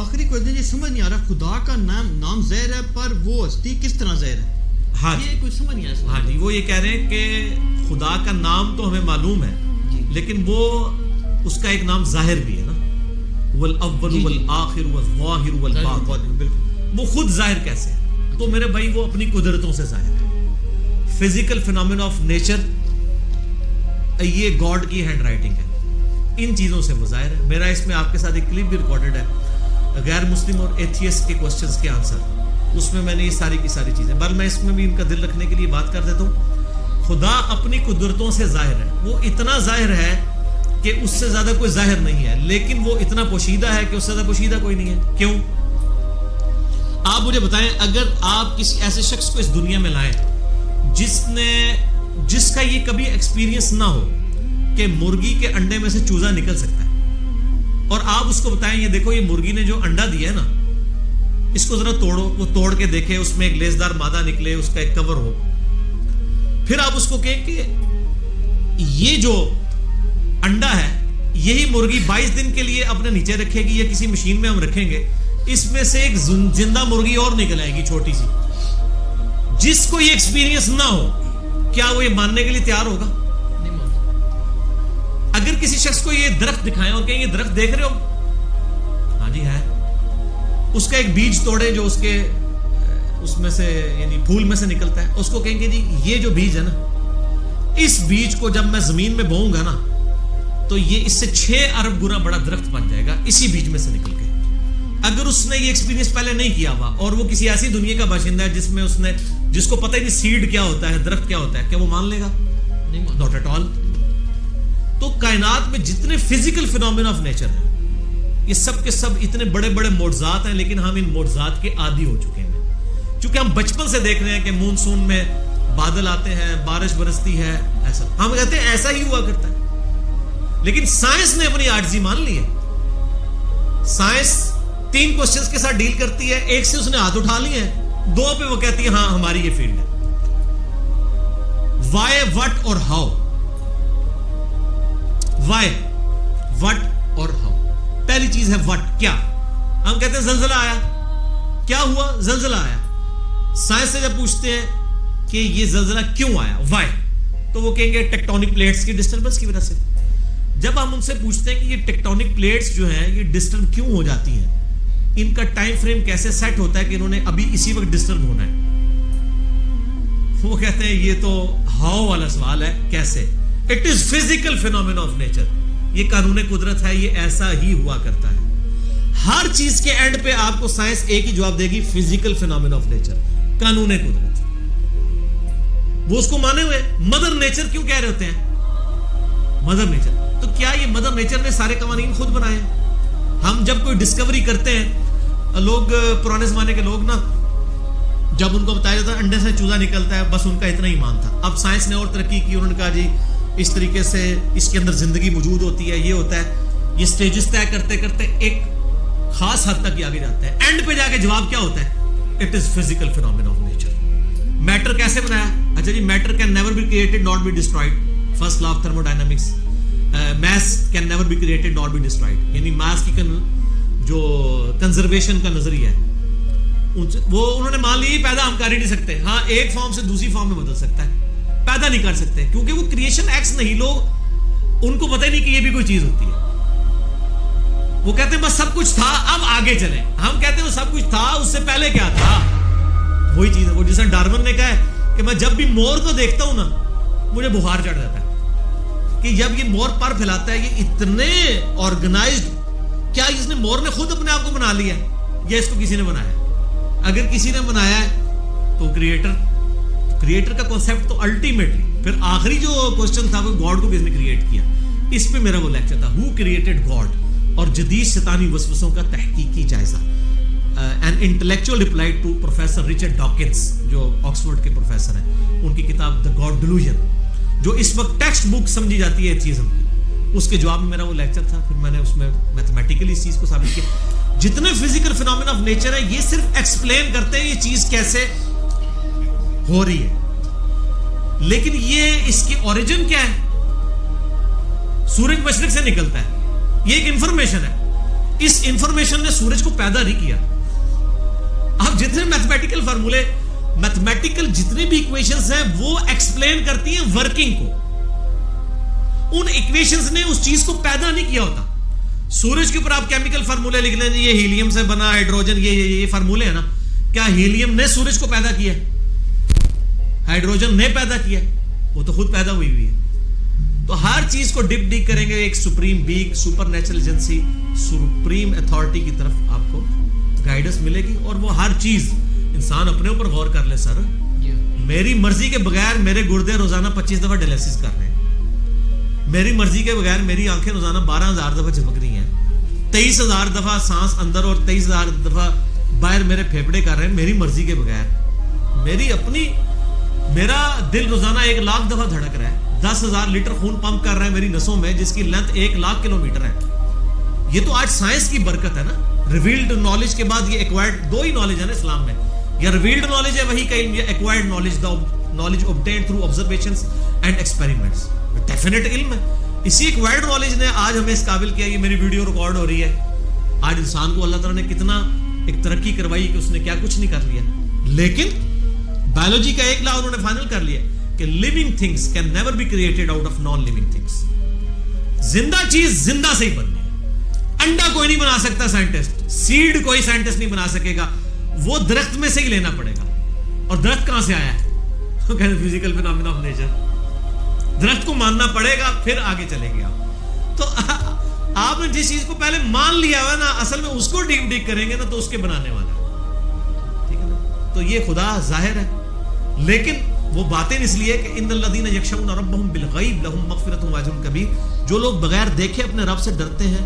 आखिरी क्वेश्चन ये समझ नहीं आ रहा, खुदा का नाम ज़हर है पर वो हस्ती किस तरह ज़हर है? हाँ ये कुछ समझ नहीं आया। हाँ जी, वो ये कह रहे हैं कि खुदा का नाम तो हमें मालूम है लेकिन वो उसका एक नाम जाहिर भी है ना, वल अव्वल वल आखिर वल ज़ाहिर वल बातिन, वो खुद जाहिर कैसे है? तो मेरे भाई वो अपनी कुदरतों से जाहिर है। फिजिकल फिनोमेना ऑफ नेचर ये गॉड की हैंड राइटिंग है, इन चीजों से वो जाहिर है। मेरा इसमें आपके साथ एक क्लिप भी रिकॉर्डेड है, गैर मुस्लिम और एथियस्ट के क्वेश्चंस के आंसर, उसमें मैंने ये सारी की सारी चीजें, बल मैं इसमें भी इनका दिल रखने के लिए बात कर देता हूँ। खुदा अपनी कुदरतों से जाहिर है, वो इतना जाहिर है कि उससे ज्यादा कोई जाहिर नहीं है, लेकिन वो इतना पोशीदा है कि उससे ज्यादा पोशीदा कोई नहीं है। क्यों? आप मुझे बताएं, अगर आप किसी ऐसे शख्स को इस दुनिया में लाएं जिसका ये कभी एक्सपीरियंस ना हो कि मुर्गी के अंडे में से चूजा निकल सकता है, और आप उसको बताएं ये देखो ये मुर्गी ने जो अंडा दिया है ना, इसको जरा तोड़ो, वो तोड़ के देखे, उसमें एक लेसदार मादा निकले, उसका एक कवर हो, फिर आप उसको कहें कि ये जो अंडा है यही मुर्गी 22 दिन के लिए अपने नीचे रखेगी या किसी मशीन में हम रखेंगे, इसमें से एक जिंदा मुर्गी और निकल आएगी छोटी सी। जिसको ये एक्सपीरियंस ना हो, क्या वो ये मानने के लिए तैयार होगा? नहीं मान। अगर किसी शख्स को ये दरख्त दिखाएं और कहें ये दरख्त देख रहे हो, हाँ जी है, उसका एक बीज तोड़े जो उसमें से यानी फूल में से निकलता है, उसको कहेंगे जी ये जो बीज है ना, इस बीज को जब मैं जमीन में बोऊंगा ना तो ये इससे 6 अरब गुना बड़ा दरख्त बन जाएगा इसी बीज में से निकल के। अगर उसने ये एक्सपीरियंस पहले नहीं किया हुआ और वो किसी ऐसी दुनिया का बाशिंदा है जिसको पता ही नहीं सीड क्या होता है, दरख्त क्या होता है, क्या वो मान लेगा? नहीं मान। Not at all. तो कायनात में जितने फिजिकल फिनोमेना ऑफ नेचर है, ये सब के सब इतने बड़े बड़े मोर्जात हैं, लेकिन हम इन मोर्जात के आदी हो चुके हैं, क्योंकि हम बचपन से देख रहे हैं कि मानसून में बादल आते हैं, बारिश बरसती है, ऐसा हम कहते हैं ऐसा ही हुआ करता है। लेकिन साइंस ने अपनी आजिज़ी मान ली है। साइंस 3 क्वेश्चंस के साथ डील करती है, एक से उसने हाथ उठा लिए हैं, 2 पे वो कहती है हाँ हमारी ये फील्ड है। वाई, व्हाट और हाउ। वाई, व्हाट और हाउ। पहली चीज है व्हाट, क्या। हम कहते हैं जलजला आया, क्या हुआ? जलजला आया। साइंस से जब पूछते हैं कि ये जलजला क्यों आया, वाई, तो वो कहेंगे टेक्टोनिक प्लेट्स की डिस्टर्बेंस की वजह से। जब हम उनसे पूछते हैं कि ये टेक्टोनिक प्लेट्स जो हैं ये डिस्टर्ब क्यों हो जाती हैं, इनका टाइम फ्रेम कैसे सेट होता है कि इन्होंने अभी इसी वक्त डिस्टर्ब होना है, वो कहते हैं ये तो हाउ वाला सवाल है, कैसे। It is physical phenomena of nature, ये कानून कुदरत है, ये ऐसा ही हुआ करता है। हर चीज के एंड पे आपको साइंस एक ही जवाब देगी, फिजिकल फिनोमेना ऑफ नेचर, कानून कुदरत। वो उसको माने हुए मदर नेचर क्यों कह रहे होते हैं? मदर नेचर, तो क्या ये मदर नेचर ने सारे कानून खुद बनाए हैं? हम जब कोई डिस्कवरी करते हैं, लोग पुराने जमाने के लोग ना, जब उनको बताया जाता है अंडे से चूजा निकलता है, बस उनका इतना ही मान था। अब साइंस ने और तरक्की की, उन्होंने कहा जी इस तरीके से इसके अंदर जिंदगी मौजूद होती है, ये होता है। ये स्टेजेस तय करते करते एक खास हद तक आगे जाते हैं, एंड पे जाके जवाब क्या होता है? It is physical phenomena of nature. Matter कैसे बनाया? अच्छा जी, matter can never be created not be destroyed, first law of thermodynamics. Mass can never be created not be destroyed, यानी मास की जो कंजर्वेशन का नजरिया है वो उन्होंने मान लिया, पैदा हम कर ही नहीं सकते। हाँ, एक फॉर्म से दूसरी फॉर्म में बदल सकता है, पैदा नहीं कर सकते, क्योंकि वो क्रिएशन एक्स नहीं, लोग उनको पता ही नहीं कि ये भी कोई चीज होती है। वो कहते हैं बस सब कुछ था, अब आगे चले। हम कहते हैं वो सब कुछ था, उससे पहले क्या था? वही चीज है, वो जैसा डार्विन ने कहा है कि मैं जब भी मोर को देखता हूं ना मुझे बुखार चढ़ जाता है, कि जब ये मोर पर फैलाता है, ये इतने ऑर्गेनाइज्ड, क्या इसने मोर ने खुद अपने आप को बना लिया या इसको किसी ने बनाया? अगर किसी ने बनाया है तो क्रिएटर का कॉन्सेप्ट तो अल्टीमेटली, फिर आखिरी जो क्वेश्चन था वो गॉड को किसने क्रिएट किया, इस पे मेरा वो लेक्चर था, हु क्रिएटेड गॉड, और जदीद शैतानी वसवसों का तहकीकी जायजा। An intellectual reply to professor Richard Dawkins, जो ऑक्सफोर्ड के प्रोफेसर हैं, उनकी किताब द गॉड डिल्यूजन, जो इस वक्त टेक्स्ट बुक समझी जाती है एथियज्म की, उसके जवाब में मेरा वो लेक्चर था। फिर मैंने उसमें मैथमेटिकली इस चीज को साबित किया। जितने फिजिकल फिनोमेना ऑफ नेचर है ये सिर्फ एक्सप्लेन करते हैं ये चीज कैसे हो रही है, लेकिन ये इसकी ओरिजिन क्या है? सूरज मशरिक से निकलता है, ये एक इंफॉर्मेशन है। इस इंफॉर्मेशन ने सूरज को पैदा नहीं किया। अब जितने मैथमेटिकल फार्मूले, मैथमेटिकल जितने भी इक्वेशंस हैं वो एक्सप्लेन करती हैं वर्किंग को। उन इक्वेशंस ने उस चीज को पैदा नहीं किया होता। सूरज के ऊपर आप केमिकल फार्मूले लिख लें, ये हीलियम से बना, हाइड्रोजन, ये फार्मूले है ना, क्या हीलियम ने सूरज को पैदा किया? हाइड्रोजन ने पैदा किया? वो तो खुद पैदा हुई है। तो हर चीज को डिप डीप करेंगे एक supreme being, super natural agency, supreme authority की तरफ आपको गाइडेंस मिलेगी। और वो हर चीज इंसान अपने ऊपर गौर कर ले। सर मेरी मर्जी के बगैर मेरे गुर्दे रोजाना 25 दफा डायलिसिस कर रहे हैं, मेरी मर्जी के बगैर मेरी आंखें रोजाना 12,000 दफा झपक रही हैं, 23,000 दफा सांस अंदर और 23,000 दफा बाहर मेरे फेफड़े कर रहे हैं मेरी मर्जी के बगैर। मेरी अपनी, मेरा दिल रोजाना 1 लाख दफा धड़क रहा है, 10,000 लीटर खून पंप कर रहा है मेरी नसों में, जिसकी लेंथ 1 लाख किलोमीटर है। ये तो आज साइंस की बरकत है ना। रिवील्ड नॉलेज के बाद ये एक्वायर्ड, 2 ही नॉलेज है ना इस्लाम में, या रिवील्ड नॉलेज है वही कहीं, या acquired knowledge, the knowledge obtained through observations and experiments, definite इल्म है। इसी एक्वायर्ड नॉलेज ने आज हमें इस काबिल किया। ये मेरी वीडियो रिकॉर्ड हो रही है। आज इंसान को अल्लाह ताला ने कितना एक तरक्की करवाई कि उसने क्या कुछ नहीं कर लिया। लेकिन बायोलॉजी का एक लॉ उन्होंने फाइनल कर लिया कि living things can never be created out of non living things. जिंदा चीज जिंदा से ही बननी है। अंडा कोई नहीं बना सकता साइंटिस्ट, सीड कोई साइंटिस्ट नहीं बना सकेगा, वो दरख्त में से ही लेना पड़ेगा। और दरख्त कहां से आया है? तो कहते फिजिकल फिनोमेना ऑफ नेचर। दरख्त को मानना पड़ेगा, फिर आगे चलेंगे आप। तो आपने जिस चीज को पहले मान लिया हुआ ना, असल में उसको डीप डीप करेंगे ना तो उसके बनाने वाला है। ठीक है ना? तो ये खुदा जाहिर है, लेकिन वो बातें इसलिए कि इन्नल्लज़ीना यख्शौना रब्बहुम बिलग़ैब लहुम मग़फ़िरतुन व अज्रुन कबीर। जो लोग बगैर देखे अपने रब से डरते हैं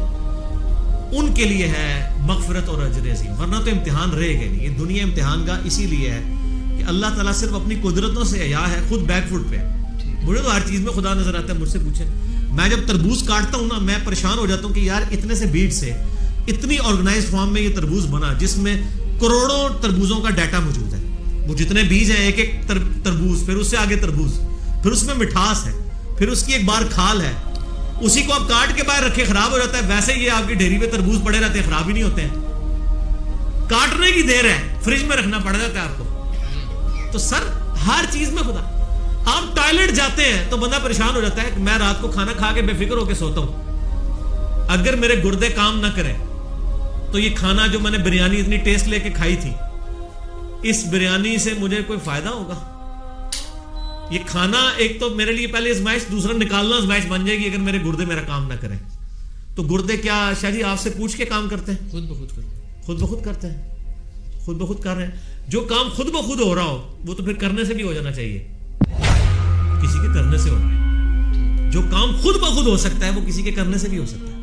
उनके लिए है मग़फ़िरत और अजर अज़ीम। वरना तो इम्तिहान रहेगा नहीं। ये दुनिया इम्तिहान का इसीलिए है कि अल्लाह ताला सिर्फ अपनी कुदरतों से अया है, खुद बैकफुट पे है। मुझे तो हर चीज में खुदा नजर आता है। मुझसे पूछे, मैं जब तरबूज काटता हूं ना, मैं परेशान हो जाता हूं कि यार इतने से बीज से इतनी ऑर्गेनाइज्ड फॉर्म में ये तरबूज बना, जिसमें करोड़ों तरबूजों का डाटा मौजूद है। वो जितने बीज हैं, एक एक तरबूज, फिर उससे आगे तरबूज, फिर उसमें मिठास है, फिर उसकी एक बार खाल है, उसी को आप काट के बाहर रखे खराब हो जाता है। वैसे ये आपकी ढेरी पे तरबूज पड़े रहते हैं, खराब ही नहीं होते हैं। काटने की देर है, फ्रिज में रखना पड़ जाता है आपको। तो सर हर चीज में खुदा। आप टॉयलेट जाते हैं तो बंदा परेशान हो जाता है कि मैं रात को खाना खा के बेफिक्र होकर सोता हूं, अगर मेरे गुर्दे काम ना करें तो ये खाना जो मैंने बिरयानी इतनी टेस्ट लेके खाई थी, इस बिरयानी से मुझे कोई फायदा होगा? ये खाना एक तो मेरे लिए पहले आजमाइश, दूसरा निकालना आजमाइश बन जाएगी अगर मेरे गुर्दे मेरा काम ना करें। तो गुर्दे क्या शायद आपसे पूछ के काम करते हैं? खुद ब खुद करते हैं। खुद ब खुद करते हैं, खुद ब खुद कर रहे हैं। जो काम खुद ब खुद हो रहा हो वो तो फिर करने से भी हो जाना चाहिए, किसी के करने से हो रहा है। जो काम खुद ब खुद हो सकता है वो किसी के करने से भी हो सकता है।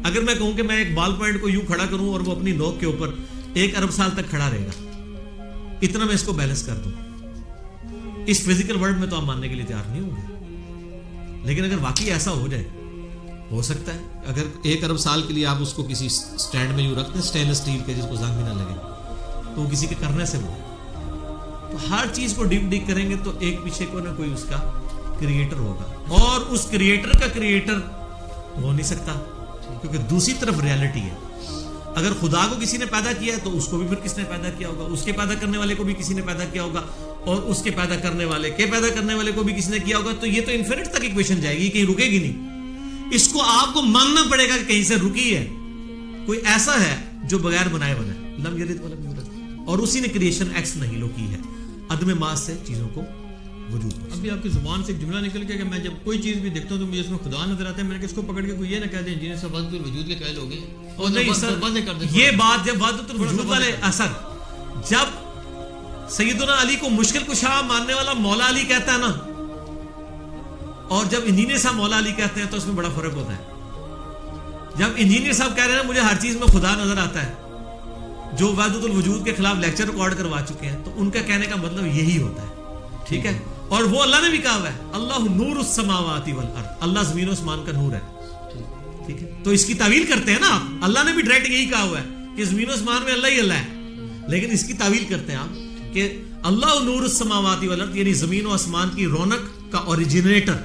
अगर मैं कहूं कि मैं एक बॉल पॉइंट को यूं खड़ा करूं और वो अपनी नोक के ऊपर 1 अरब साल तक खड़ा रहेगा, इतना मैं इसको बैलेंस कर दूं, इस फिजिकल वर्ल्ड में तो आप मानने के लिए तैयार नहीं होंगे। लेकिन अगर वाकई ऐसा हो जाए, हो सकता है अगर 1 अरब साल के लिए आप उसको किसी स्टैंड में यूं रखते हैं स्टेनलेस स्टील के, जिसको जंग भी ना लगे, तो वो किसी के करने से वो। तो हर चीज को डीप डीप करेंगे तो एक पीछे को ना कोई उसका क्रिएटर होगा, और उस क्रिएटर का क्रिएटर हो नहीं सकता, क्योंकि दूसरी तरफ रियलिटी है। अगर खुदा को किसी ने पैदा किया है तो उसको भी फिर किसने पैदा किया होगा, उसके पैदा करने वाले को भी किसी ने पैदा किया होगा, और उसके पैदा करने वाले के पैदा करने वाले को भी किसी ने किया होगा। तो ये तो इन्फिनिट तक इक्वेशन जाएगी, कहीं रुकेगी नहीं। इसको आपको मानना पड़ेगा कि कहीं से रुकी है, कोई ऐसा है जो बगैर बनाए बना है, लम यलिद व लम यूलद, और उसी ने क्रिएशन एक्स नहीं लो की है, अदम मास से चीजों को वजूद। अभी आपकी जुबान से एक जुमला निकल गया कि मैं जब कोई चीज भी देखता हूं तो मुझे इसमें खुदा नजर आता है, मैंने किसको पकड़ के कोई ये ना कह दे इंजीनियर साहब वजूद वजूद के कायल हो गए, और नहीं सर ये बात जब वजूद वजूद वाले असर, जब सैयदना अली को मुश्किल कुशा मानने वाला मौला अली कहता है ना, और जब इंजीनियर साहब मौला अली कहते हैं तो उसमें बड़ा फर्क होता है। जब इंजीनियर साहब कह रहे हैं मुझे हर चीज में खुदा नजर आता है, जो वजूदुल वजूद के खिलाफ लेक्चर रिकॉर्ड करवा चुके हैं, तो उनका कहने का मतलब यही होता है। ठीक है, और वो अल्लाह ने भी कहा हुआ है अल्लाह नूरुस समावाति वल अर्द, अल्लाह जमीन आसमान का नूर है। ठीक है, तो इसकी तावील करते हैं ना आप, अल्लाह ने भी डायरेक्ट यही कहा हुआ है कि जमीन आसमान में अल्लाह ही अल्लाह है, लेकिन इसकी तावील करते हैं आप कि अल्लाह नूरुस समावाति वल अर्द, यानी जमीन और आसमान की रौनक का ओरिजिनेटर,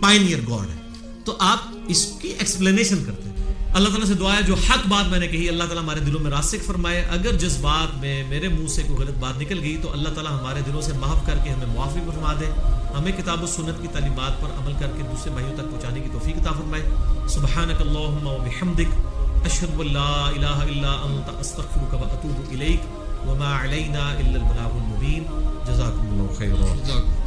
पायनियर गॉड है। तो आप इसकी एक्सप्लेनेशन करते हैं। अल्लाह ताला से दुआ है जो हक बात मैंने कही अल्लाह ताला हमारे दिलों में रासिक फरमाए। अगर जिस बात में मेरे मुंह से कोई गलत बात निकल गई तो अल्लाह ताला हमारे दिलों से माफ़ करके हमें मुआफ़ी फरमा दे, हमें किताब और सुन्नत की तालीमात पर अमल करके दूसरे भाइयों तक पहुँचाने की तौफीक अता फरमाए। सुब्हानकल्लाहुम्मा व बिहम्दिक अशहदु अल्ला इलाहा इल्ला अंता अस्तगफिरुका व अतूबु इलैक व मा अलैना इल्लल बलागुल मुबीन। जज़ाकुमुल्लाहु खैरन।